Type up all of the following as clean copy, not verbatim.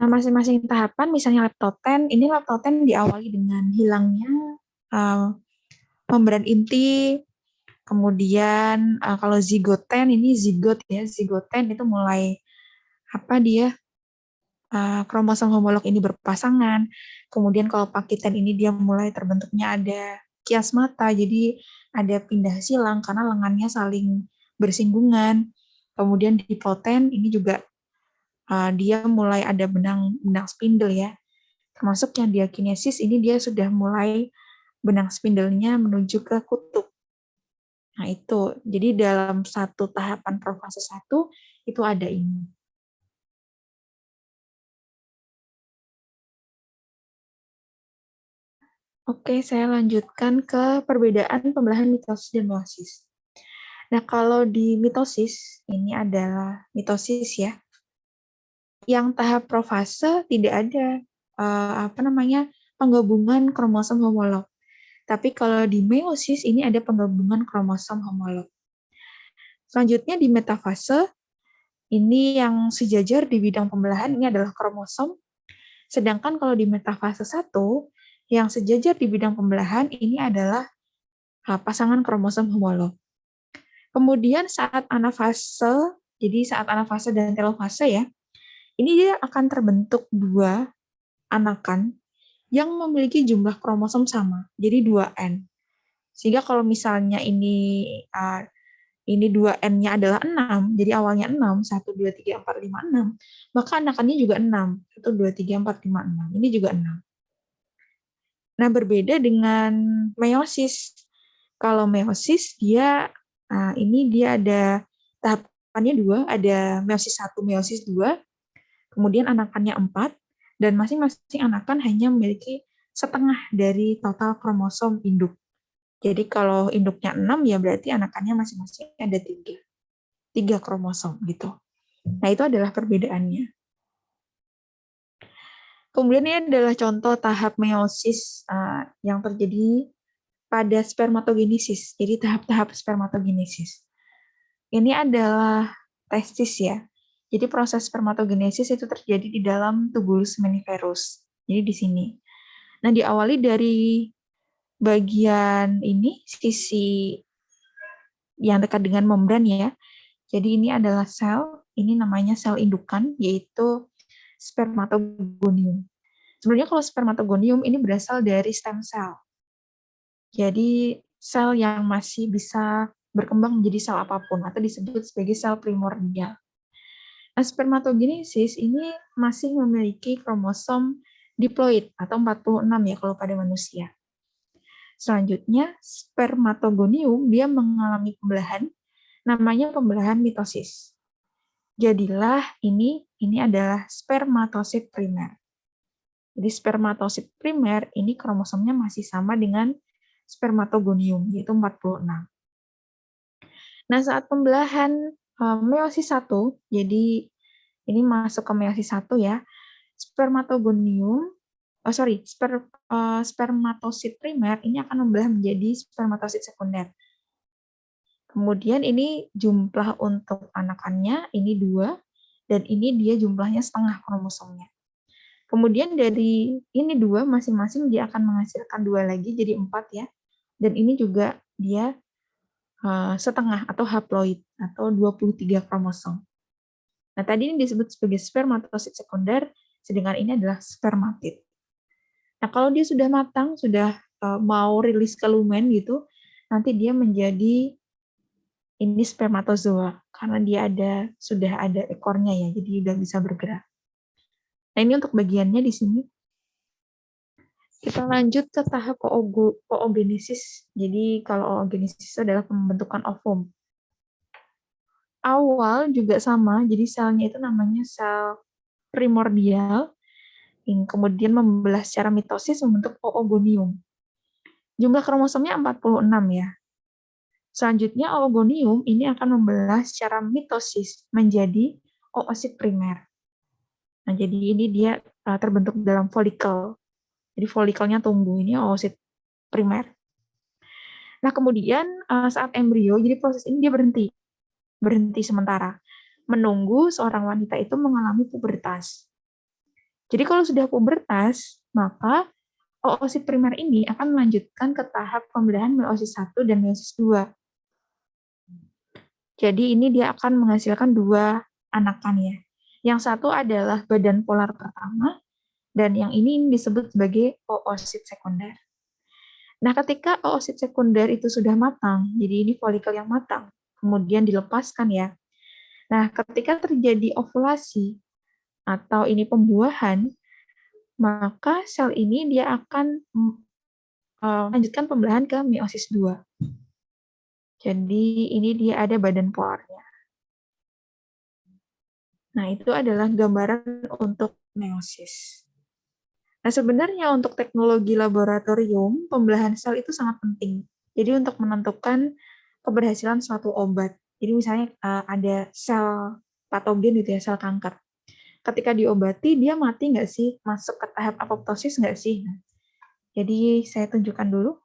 Nah, masing-masing tahapan, misalnya leptoten, ini leptoten diawali dengan hilangnya membran inti, kemudian kalau zigoten, ini zigot ya, zigoten itu mulai dia kromosom homolog ini berpasangan, kemudian kalau pakiten ini dia mulai terbentuknya ada kiasmata, jadi ada pindah silang karena lengannya saling bersinggungan, kemudian diploten ini juga dia mulai ada benang spindle ya, termasuk yang diakinesis ini dia sudah mulai benang spindelnya menuju ke kutub. Nah itu, jadi dalam satu tahapan profase 1 itu ada ini. Oke, saya lanjutkan ke perbedaan pembelahan mitosis dan meiosis. Nah, kalau di mitosis, ini adalah mitosis ya, yang tahap profase tidak ada penggabungan kromosom homolog. Tapi kalau di meiosis ini ada penggabungan kromosom homolog. Selanjutnya di metafase, ini yang sejajar di bidang pembelahan ini adalah kromosom. Sedangkan kalau di metafase 1, yang sejajar di bidang pembelahan ini adalah pasangan kromosom homolog. Kemudian saat anafase, jadi saat anafase dan telofase ya, ini dia akan terbentuk dua anakan yang memiliki jumlah kromosom sama, jadi 2N. Sehingga kalau misalnya ini 2N-nya adalah 6, jadi awalnya 6, 1, 2, 3, 4, 5, 6, maka anakannya juga 6, 1, 2, 3, 4, 5, 6. Ini juga 6. Nah, berbeda dengan meiosis. Kalau meiosis, ini dia ada tahapannya 2, ada meiosis 1, meiosis 2, kemudian anakannya 4, dan masing-masing anakan hanya memiliki setengah dari total kromosom induk. Jadi kalau induknya 6, ya berarti anakannya masing-masing ada 3 kromosom gitu. Nah, itu adalah perbedaannya. Kemudian ini adalah contoh tahap meiosis yang terjadi pada spermatogenesis. Jadi tahap-tahap spermatogenesis. Ini adalah testis ya. Jadi proses spermatogenesis itu terjadi di dalam tubulus seminiferus. Jadi di sini. Nah, diawali dari bagian ini, sisi yang dekat dengan membran ya. Jadi ini adalah sel, ini namanya sel indukan, yaitu spermatogonium. Sebenarnya kalau spermatogonium ini berasal dari stem cell. Jadi sel yang masih bisa berkembang menjadi sel apapun, atau disebut sebagai sel primordial. Nah, spermatogenesis ini masih memiliki kromosom diploid, atau 46 ya kalau pada manusia. Selanjutnya, spermatogonium dia mengalami pembelahan, namanya pembelahan mitosis. Jadilah ini adalah spermatosit primer. Jadi spermatosit primer ini kromosomnya masih sama dengan spermatogonium, yaitu 46. Nah, saat pembelahan meiosis 1, jadi ini masuk ke meiosis 1 ya, spermatosit primer ini akan membelah menjadi spermatosit sekunder. Kemudian ini jumlah untuk anakannya, ini 2, dan ini dia jumlahnya setengah kromosomnya. Kemudian dari ini 2, masing-masing dia akan menghasilkan 2 lagi, jadi 4 ya. Dan ini juga dia setengah atau haploid, atau 23 kromosom. Nah, tadi ini disebut sebagai spermatosit sekunder, sedangkan ini adalah spermatid. Nah, kalau dia sudah matang, sudah mau rilis ke lumen gitu, nanti dia menjadi ini spermatozoa, karena dia sudah ada ekornya ya, jadi udah bisa bergerak. Nah, ini untuk bagiannya di sini. Kita lanjut ke tahap oogenesis. Jadi kalau oogenesis adalah pembentukan ovum. Awal juga sama, jadi selnya itu namanya sel primordial, yang kemudian membelah secara mitosis membentuk oogonium. Jumlah kromosomnya 46 ya. Selanjutnya oogonium ini akan membelah secara mitosis menjadi oosit primer. Nah, jadi ini dia terbentuk dalam folikel. Jadi folikelnya tumbuh, ini oosit primer. Nah, kemudian saat embrio, jadi proses ini dia berhenti sementara. menunggu seorang wanita itu mengalami pubertas. Jadi kalau sudah pubertas, maka oosit primer ini akan melanjutkan ke tahap pembelahan meiosis 1 dan meiosis 2. Jadi ini dia akan menghasilkan dua anakan ya. Yang satu adalah badan polar pertama, dan yang ini disebut sebagai oosit sekunder. Nah, ketika oosit sekunder itu sudah matang, jadi ini folikel yang matang, kemudian dilepaskan ya. Nah, ketika terjadi ovulasi atau ini pembuahan, maka sel ini dia akan melanjutkan pembelahan ke meiosis 2. Jadi ini dia ada badan polarnya. Nah, itu adalah gambaran untuk meiosis. Nah, sebenarnya untuk teknologi laboratorium, pembelahan sel itu sangat penting. Jadi untuk menentukan keberhasilan suatu obat. Jadi misalnya ada sel patogen gitu ya, sel kanker. Ketika diobati, dia mati nggak sih? Masuk ke tahap apoptosis nggak sih? Nah, jadi saya tunjukkan dulu.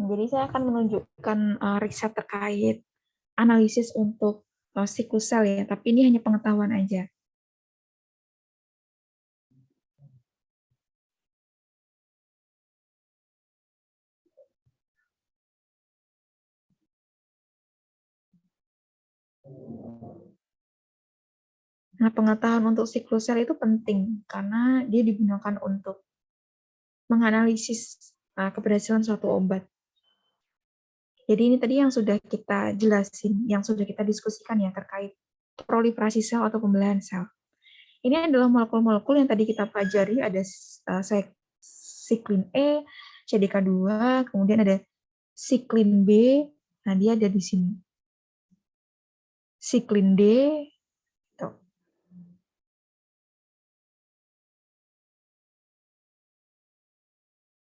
Jadi saya akan menunjukkan riset terkait analisis untuk siklus sel ya, tapi ini hanya pengetahuan aja. Nah, pengetahuan untuk siklus sel itu penting karena dia digunakan untuk menganalisis keberhasilan suatu obat. Jadi ini tadi yang sudah kita jelasin, yang sudah kita diskusikan ya terkait proliferasi sel atau pembelahan sel. Ini adalah molekul-molekul yang tadi kita pelajari, ada siklin E, CDK2, kemudian ada siklin B, nah dia ada di sini. Siklin D, tuh.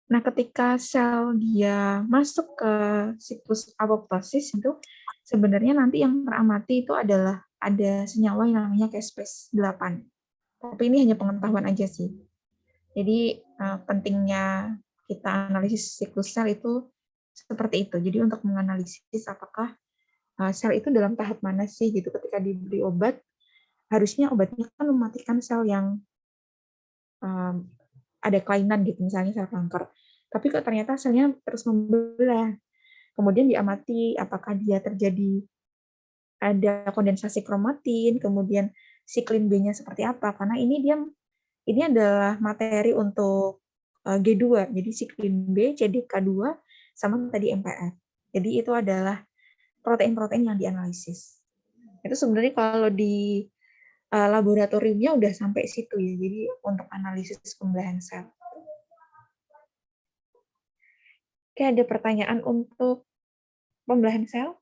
Nah, ketika sel dia masuk ke siklus apoptosis itu sebenarnya nanti yang teramati itu adalah ada senyawa yang namanya caspase 8. Tapi ini hanya pengetahuan aja sih. Jadi pentingnya kita analisis siklus sel itu seperti itu. Jadi untuk menganalisis apakah sel itu dalam tahap mana sih gitu ketika diberi obat, harusnya obatnya kan mematikan sel yang ada kelainan gitu, misalnya sel kanker. Tapi kok ternyata selnya terus membelah. Kemudian diamati apakah dia terjadi ada kondensasi kromatin, kemudian siklin B-nya seperti apa. Karena ini adalah materi untuk G2, jadi siklin B, CDK2, sama tadi MPF. Jadi itu adalah protein-protein yang dianalisis. Itu sebenarnya kalau di laboratoriumnya udah sampai situ ya, jadi untuk analisis pembelahan sel. Oke, ada pertanyaan untuk pembelahan sel?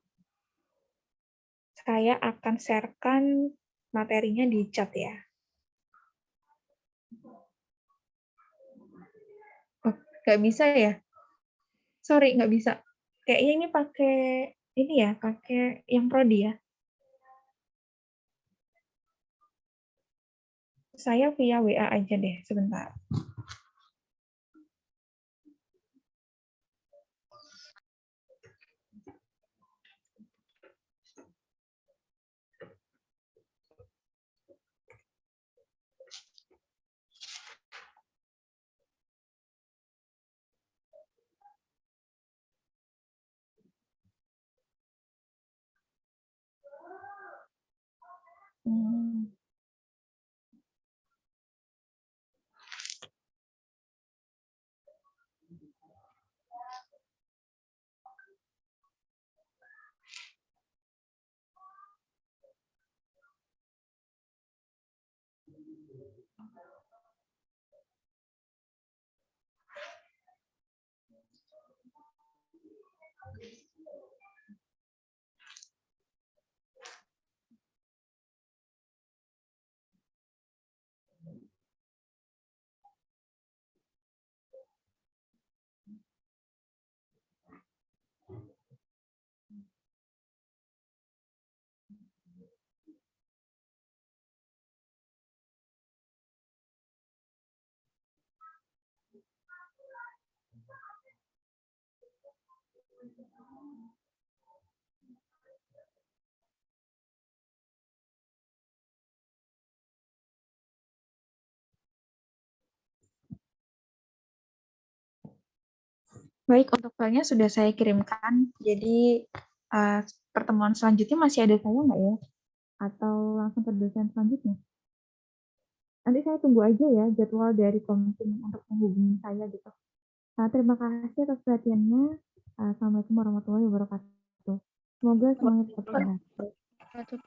Saya akan share-kan materinya di chat ya. Oh, nggak bisa ya? Sorry, nggak bisa. Kayaknya ini pakai ini ya, pakai yang Prodi ya. Saya via WA aja deh, sebentar. Baik, untuk filenya sudah saya kirimkan. Jadi pertemuan selanjutnya masih ada saya nggak ya? Atau langsung ke dosen selanjutnya? Nanti saya tunggu aja ya jadwal dari komisi untuk menghubungi saya gitu. Terima kasih atas perhatiannya. Assalamualaikum warahmatullahi wabarakatuh. Semoga semuanya tetap sehat.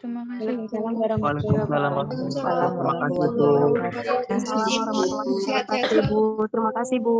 Terima kasih. Waalaikumsalam warahmatullahi wabarakatuh. Waalaikumsalam Terima kasih, Bu. Assalamualaikum warahmatullahi wabarakatuh, Bu. Terima kasih, Bu.